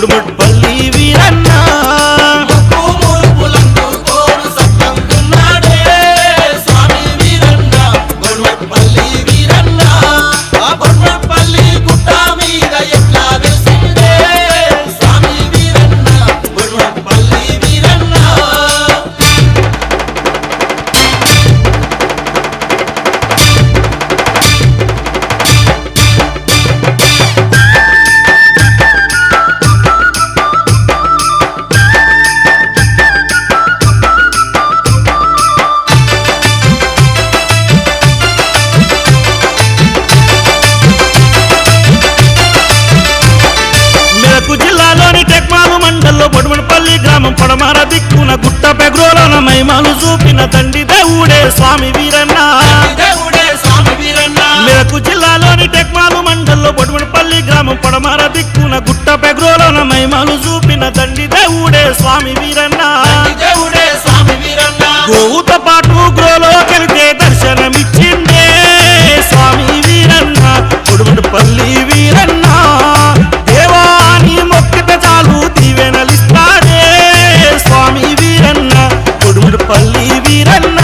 బొడుముట్పల్లి వీరన్న బొడుముట్పల్లి గ్రామం పడమర దిక్కున గుట్ట పెగ్రోలన మైమాలు చూపిన తండ్రి దేవుడే స్వామి వీరన్న మెరకు జిల్లాలోని టెక్మాలు మండల్లో బొడుముట్పల్లి గ్రామం పడమర దిక్కున గుట్ట పెగ్రోలన మైమాలు చూపిన తండ్రి దేవుడే స్వామి వీరన్న గోవుతో పాటు గ్రోలోకెళ్తే దర్శనమిచ్చిందే స్వామి వీరన్న బొడుముట్పల్లి వీరన్న దేవాని మొక్కితే చాలు దీవెనలిస్తాడే స్వామి వీరన్న బొడుముట్పల్లి వీరన్న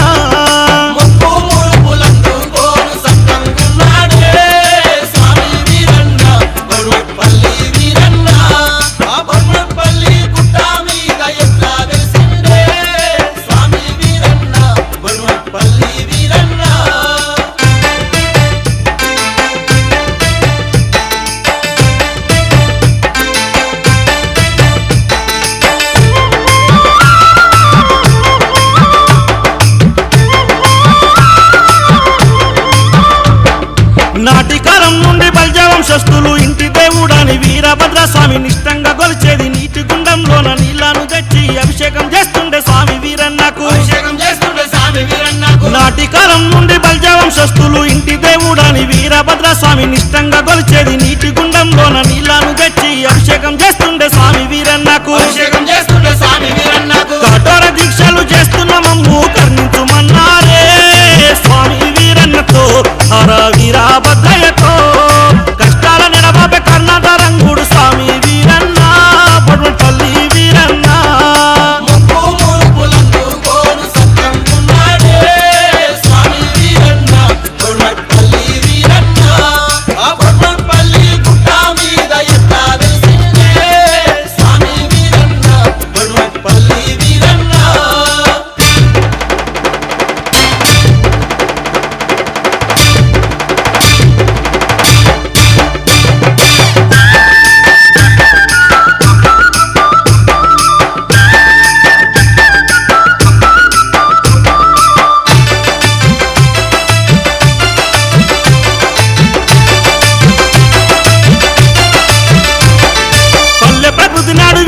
నాటికాలం నుండి బల్జవంశస్థులు ఇంటి దేవుడని వీరభద్ర స్వామి నిష్టంగా గొలిచేది నీటి గుండంలోన నీళ్లను తెచ్చి అభిషేకం చేస్తుండే స్వామి వీరన్నకు నాటికాలం నుండి బల్జవంశస్థులు ఇంటి దేవుడని వీరభద్ర స్వామి నిష్టంగా గొలిచేది నీటి గుండంలోన నీళ్లను తెచ్చి అభిషేకం చేస్తుండే స్వామి వీరన్నకు కఠోర దీక్షలు చేస్తున్న మమ్ము కర్ణించుమన్నారే స్వామి వీరన్నతో హర వీరభద్రయ్యతో కష్టాల నెడబాబే కర్ణాట రంగుడు స్వామి వీరన్న బొడుముట్పల్లి వీరన్న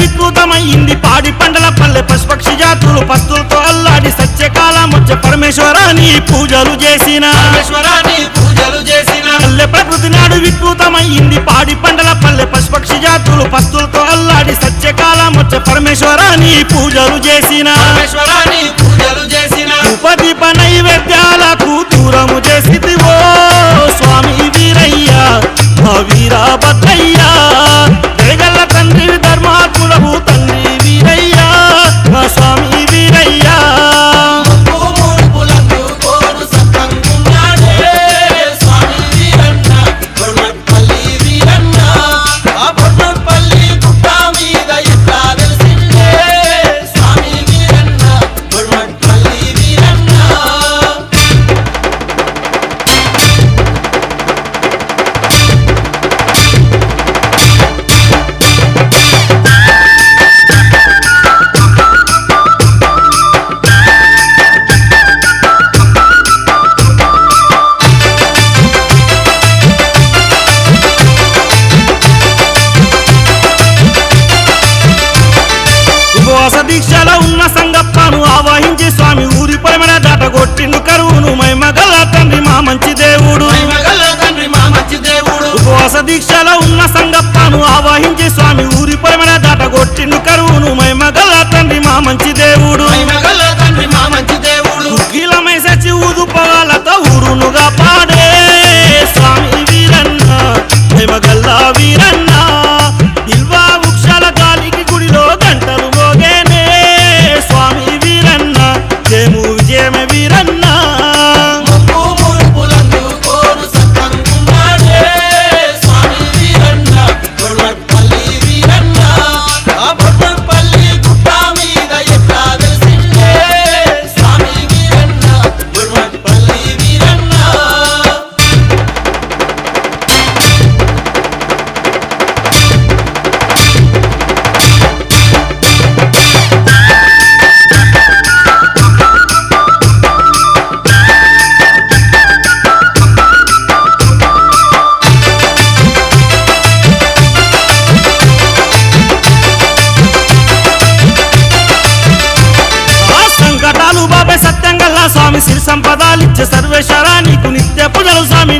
వికృతమైంది పాడి పంటల పల్లె పశుపక్షి జాతులు పస్తులతో అల్లాడి సత్యకాలం వచ్చే పరమేశ్వరాన్ని పూజలు చేసిన పల్లె ప్రకృతి నాడు వికృతమైంది పాడి పంటల పల్లె పశుపక్షి జాతులు పస్తులతో అల్లాడి సత్యకాలం వచ్చే పరమేశ్వరాన్ని పూజలు చేసిన ఉపదీప నైవేద్యాలకు దూరము చేసిదివో స్వామి వీరయ్య మా వీరభద్రయ్య జయగల్ల తండ్రి ధర్మాత్ములవు తండ్రి వీరయ్య మా స్వామి వీరయ్య దీక్షలో ఉన్న సంగప్పను ఆవాహించి స్వామి ఊరి పరమన దాటగొట్టిండు కరువును మైమగల్ల తండ్రి మా మంచి దేవుడు ఉపవాస దీక్షలో ఉన్న సంగప్పను ఆవాహించి స్వామి ఊరి పరమన దాటగొట్టిండు కరువును మైమగల్ల తండ్రి మా మంచి దేవుడు కుక్కీలమై సచి ఊదు పొగాలతో ఊరునుగా పాడే స్వామి వీరన్న మైమగల్ల వీరన్న ఇల్వా వృక్షాల వచ్చే సర్వేశ్వర నీకు నిత్య పూజలు స్వామి